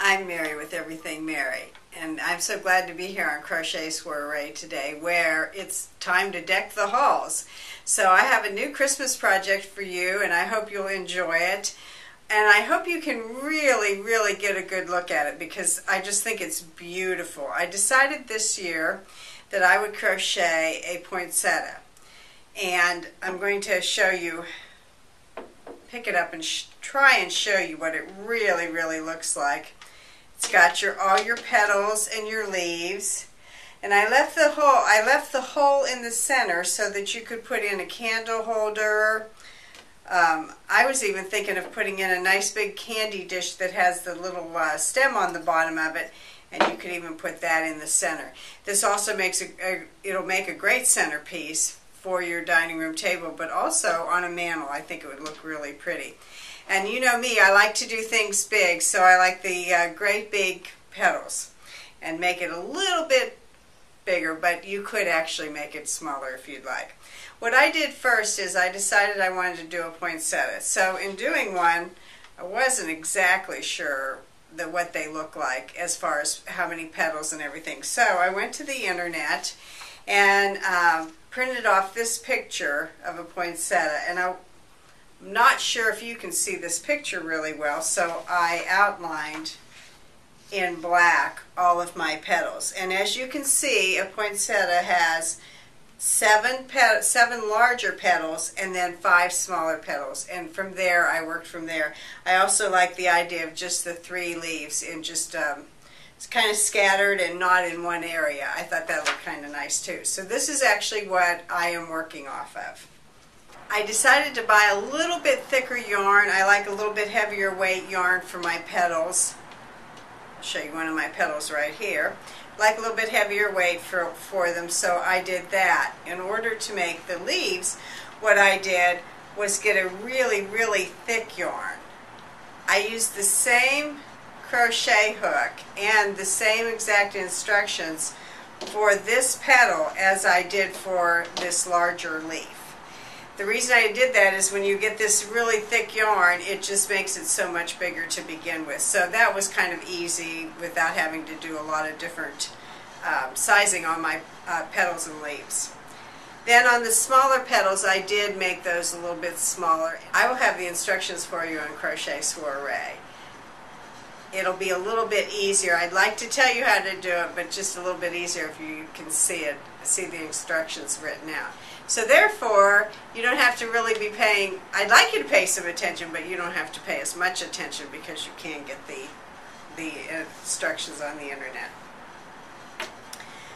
I'm Mary with Everything Mary, and I'm so glad to be here on Crochet Soiree today, where it's time to deck the halls. So I have a new Christmas project for you, and I hope you'll enjoy it. And I hope you can really get a good look at it, because I just think it's beautiful. I decided this year that I would crochet a poinsettia, and I'm going to show you, pick it up and try and show you what it really looks like. It's got all your petals and your leaves, and I left the hole in the center so that you could put in a candle holder. I was even thinking of putting in a nice big candy dish that has the little stem on the bottom of it, and you could even put that in the center. This also makes it'll make a great centerpiece for your dining room table, but also on a mantle. I think it would look really pretty. And you know me, I like to do things big, so I like the great big petals and make it a little bit bigger, but you could actually make it smaller if you'd like. What I did first is I decided I wanted to do a poinsettia. So in doing one, I wasn't exactly sure what they look like as far as how many petals and everything. So I went to the internet and printed off this picture of a poinsettia, and I'm not sure if you can see this picture really well, so I outlined in black all of my petals. And as you can see, a poinsettia has seven larger petals and then 5 smaller petals, and from there I worked from there. I also like the idea of just the 3 leaves and just it's kind of scattered and not in one area. I thought that looked kind of nice too. So this is actually what I am working off of. I decided to buy a little bit thicker yarn. I like a little bit heavier weight yarn for my petals. I'll show you one of my petals right here. I like a little bit heavier weight for them, so I did that. In order to make the leaves, what I did was get a really thick yarn. I used the same crochet hook and the same exact instructions for this petal as I did for this larger leaf. The reason I did that is when you get this really thick yarn, it just makes it so much bigger to begin with. So that was kind of easy without having to do a lot of different sizing on my petals and leaves. Then on the smaller petals, I did make those a little bit smaller. I will have the instructions for you on Crochet Soiree. It'll be a little bit easier. I'd like to tell you how to do it, but just a little bit easier if you can see the instructions written out. So therefore, you don't have to really be paying, I'd like you to pay some attention, but you don't have to pay as much attention because you can get the instructions on the internet.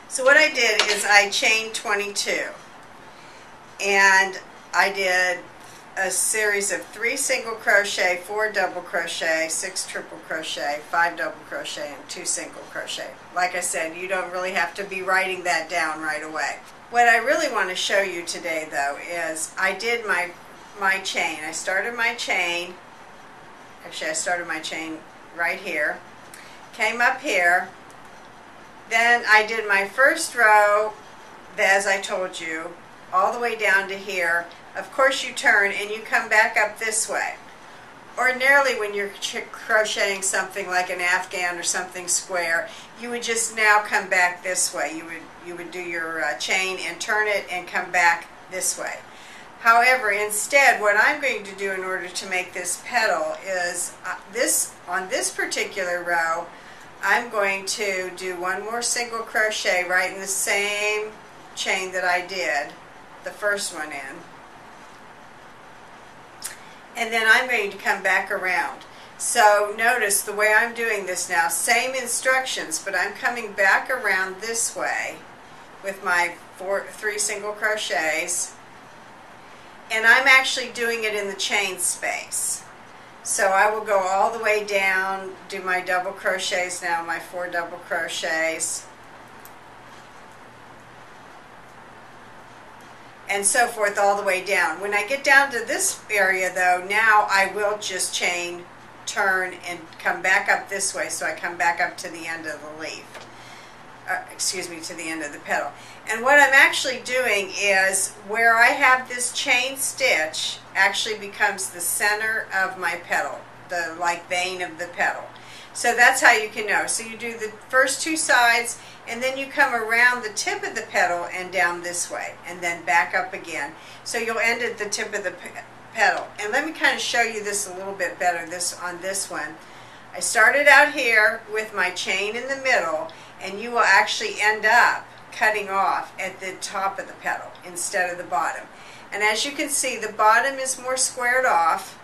So what I did is I chained 22, and I did a series of 3 single crochet, 4 double crochet, 6 triple crochet, 5 double crochet, and 2 single crochet. Like I said, you don't really have to be writing that down right away. What I really want to show you today, though, is I did my chain. I started my chain, actually I started my chain right here, came up here, then I did my first row, as I told you, all the way down to here. Of course you turn and you come back up this way. Ordinarily when you're crocheting something like an afghan or something square, you would just now come back this way. You would do your chain and turn it and come back this way. However, instead what I'm going to do in order to make this petal is on this particular row, I'm going to do 1 more single crochet right in the same chain that I did the first one in. And then I'm going to come back around. So notice the way I'm doing this now, same instructions, but I'm coming back around this way with my 3 single crochets, and I'm actually doing it in the chain space. So I will go all the way down, do my double crochets now, my 4 double crochets, and so forth all the way down. When I get down to this area though, now I will just chain, turn, and come back up this way, so I come back up to the end of the leaf. To the end of the petal. And what I'm actually doing is where I have this chain stitch actually becomes the center of my petal, the vein of the petal. So that's how you can know. So you do the first two sides, and then you come around the tip of the petal and down this way, and then back up again. So you'll end at the tip of the petal. And let me kind of show you this a little bit better on this one. I started out here with my chain in the middle, and you will actually end up cutting off at the top of the petal instead of the bottom. And as you can see, the bottom is more squared off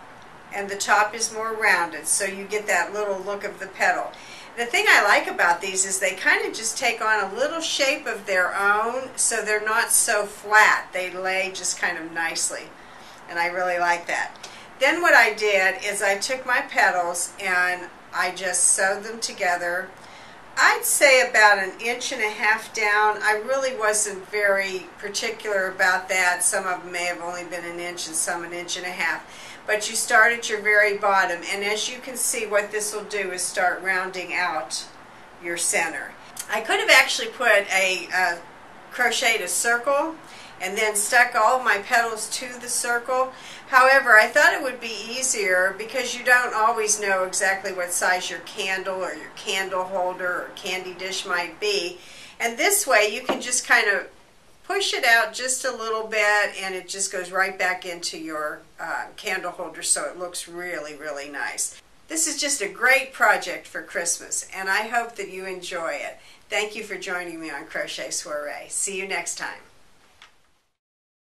and the top is more rounded, so you get that little look of the petal. The thing I like about these is they kind of just take on a little shape of their own, so they're not so flat. They lay just kind of nicely, and I really like that. Then what I did is I took my petals and I just sewed them together. I'd say about 1.5 inches down. I really wasn't very particular about that. Some of them may have only been 1 inch and some 1.5 inches. But you start at your very bottom, and as you can see, what this will do is start rounding out your center. I could have actually put a crocheted a circle and then stuck all my petals to the circle. However, I thought it would be easier because you don't always know exactly what size your candle or your candle holder or candy dish might be. And this way you can just kind of push it out just a little bit, and it just goes right back into your candle holder, so it looks really, really nice. This is just a great project for Christmas, and I hope that you enjoy it. Thank you for joining me on Crochet Soiree. See you next time.